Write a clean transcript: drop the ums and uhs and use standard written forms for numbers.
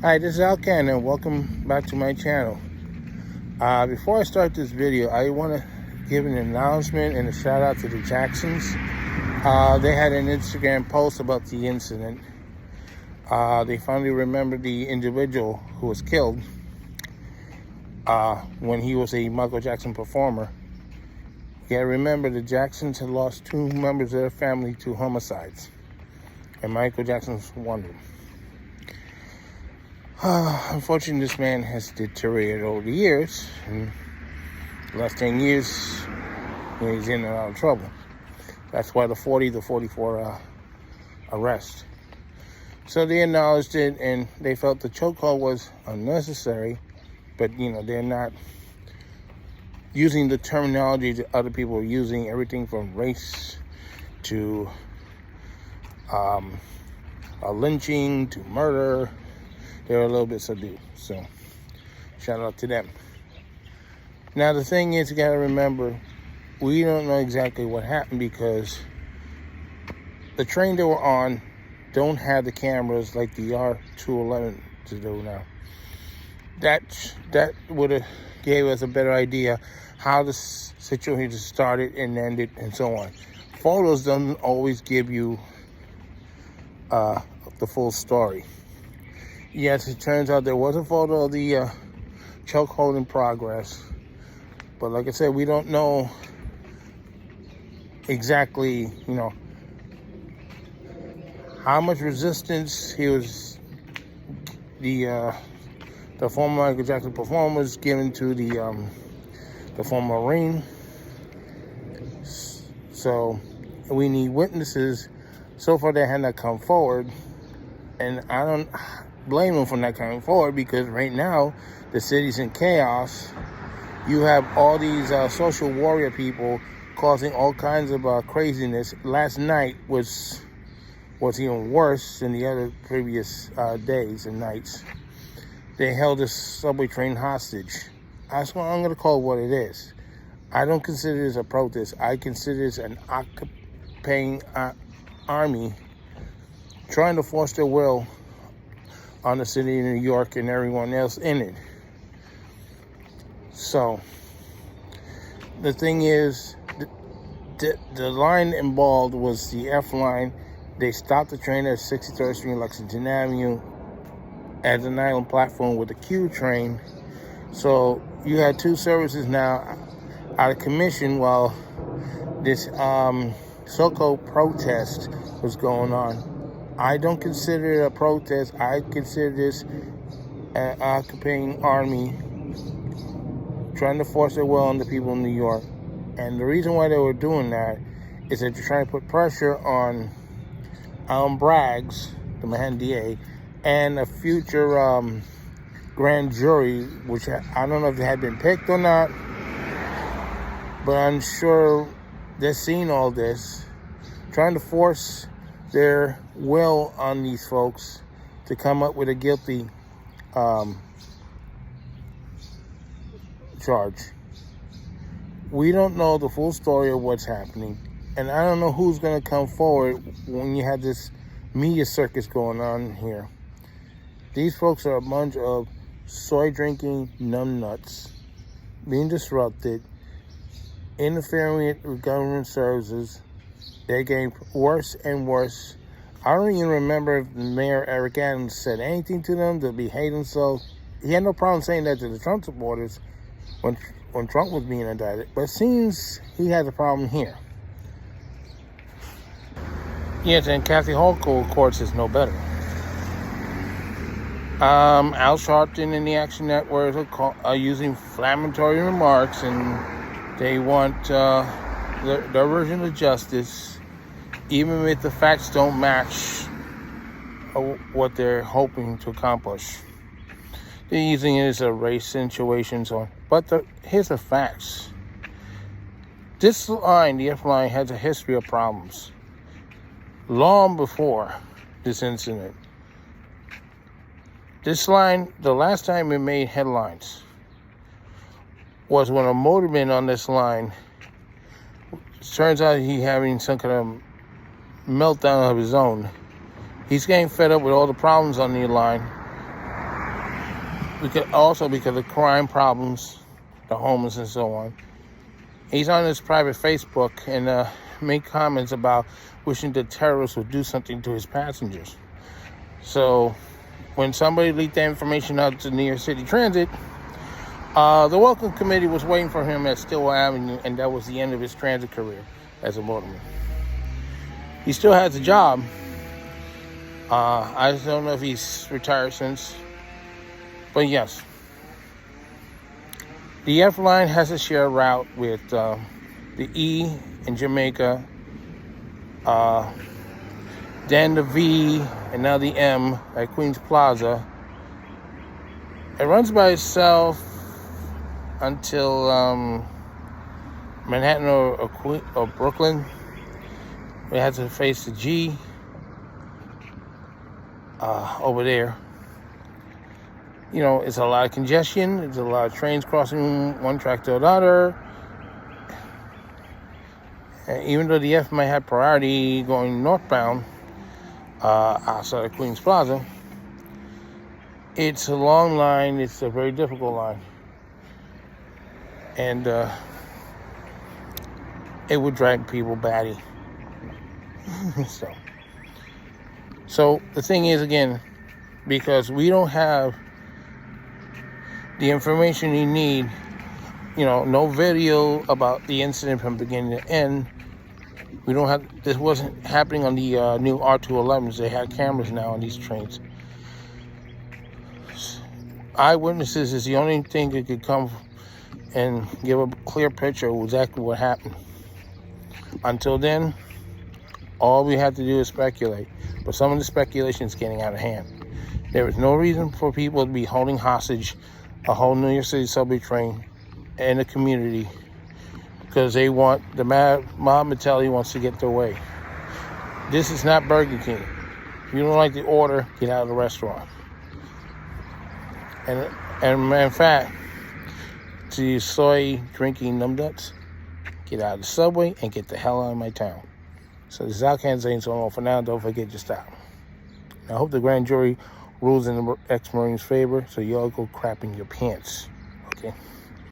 Hi, this is Alcan and welcome back to my channel. Before I start this video, I want to give an announcement and a shout out to the Jacksons. They had an Instagram post about the incident. They finally remembered the individual who was killed when he was a Michael Jackson performer. You gotta remember the Jacksons had lost 2 members of their family to homicides, and Michael Jackson's one of them. Unfortunately, this man has deteriorated over the years. In the last 10 years, he's in and out of trouble. That's why the 44 arrest. So they acknowledged it, and they felt the chokehold was unnecessary, but they're not using the terminology that other people are using, everything from race to lynching to murder. They're a little bit subdued, so shout out to them. Now the thing is, you gotta remember, we don't know exactly what happened because the train they were on don't have the cameras like the R211 to do now. That would have gave us a better idea how the situation started and ended and so on. Photos don't always give you the full story. Yes, it turns out there was a photo of the chokehold in progress. But like I said, we don't know exactly, how much resistance the former Michael Jackson performer was given to the former Marine. So we need witnesses. So far, they have not come forward. And I don't blame them for not coming forward because right now the city's in chaos. You have all these social warrior people causing all kinds of craziness. Last night was even worse than the other previous days and nights. They held a subway train hostage. That's what I'm going to call what it is. I don't consider this a protest. I consider this an occupying army trying to force their will on the city of New York and everyone else in it. So the thing is, the line involved was the F line. They stopped the train at 63rd Street and Lexington Avenue at an island platform with a Q train. So you had 2 services now out of commission while this so-called protest was going on. I don't consider it a protest. I consider this an occupying army trying to force their will on the people in New York. And the reason why they were doing that is that you're trying to put pressure on Alvin Bragg's, the Manhattan DA, and a future grand jury, which I don't know if they had been picked or not, but I'm sure they're seeing all this, trying to force their will on these folks to come up with a guilty charge. We don't know the full story of what's happening, and I don't know who's going to come forward when you have this media circus going on here. These folks are a bunch of soy-drinking numbnuts being disrupted, interfering with government services. They're getting worse and worse. I don't even remember if Mayor Eric Addams said anything to them to behave themselves. He had no problem saying that to the Trump supporters when Trump was being indicted. But it seems he has a problem here. Yes, and Kathy Hochul, of course, is no better. Al Sharpton and the Action Network are using inflammatory remarks, and they want their version of justice, even if the facts don't match what they're hoping to accomplish. They're using it as a race situation, but here's the facts. This line, the F line, has a history of problems. Long before this incident. This line, the last time it made headlines was when a motorman on this line, turns out he having some kind of meltdown of his own. He's getting fed up with all the problems on the line. because of crime problems, the homeless and so on. He's on his private Facebook and made comments about wishing the terrorists would do something to his passengers. So when somebody leaked that information out to New York City Transit, the Welcome Committee was waiting for him at Stillwell Avenue, and that was the end of his transit career as a motorman. He still has a job. I just don't know if he's retired since. But yes, the F line has to share a route with the E in Jamaica, then the V, and now the M at Queens Plaza. It runs by itself until Manhattan or Brooklyn. It has to face the G over there. You know, it's a lot of congestion. There's a lot of trains crossing one track to another. And even though the F might have priority going northbound outside of Queens Plaza, it's a long line. It's a very difficult line. And it would drag people batty. So the thing is, again, because we don't have the information you need, no video about the incident from beginning to end. We don't have, this wasn't happening on the new R211s. They had cameras now on these trains. Eyewitnesses is the only thing that could come and give a clear picture of exactly what happened. Until then, all we have to do is speculate. But some of the speculation is getting out of hand. There is no reason for people to be holding hostage a whole New York City subway train and a community because they want, the mob mentality wants to get their way. This is not Burger King. If you don't like the order, get out of the restaurant. And in fact, to you soy drinking numbnuts, get out of the subway and get the hell out of my town. So this is Alcan saying so long for now. Don't forget your stop. I hope the grand jury rules in the ex-Marine's favor, so y'all go crap in your pants. Okay?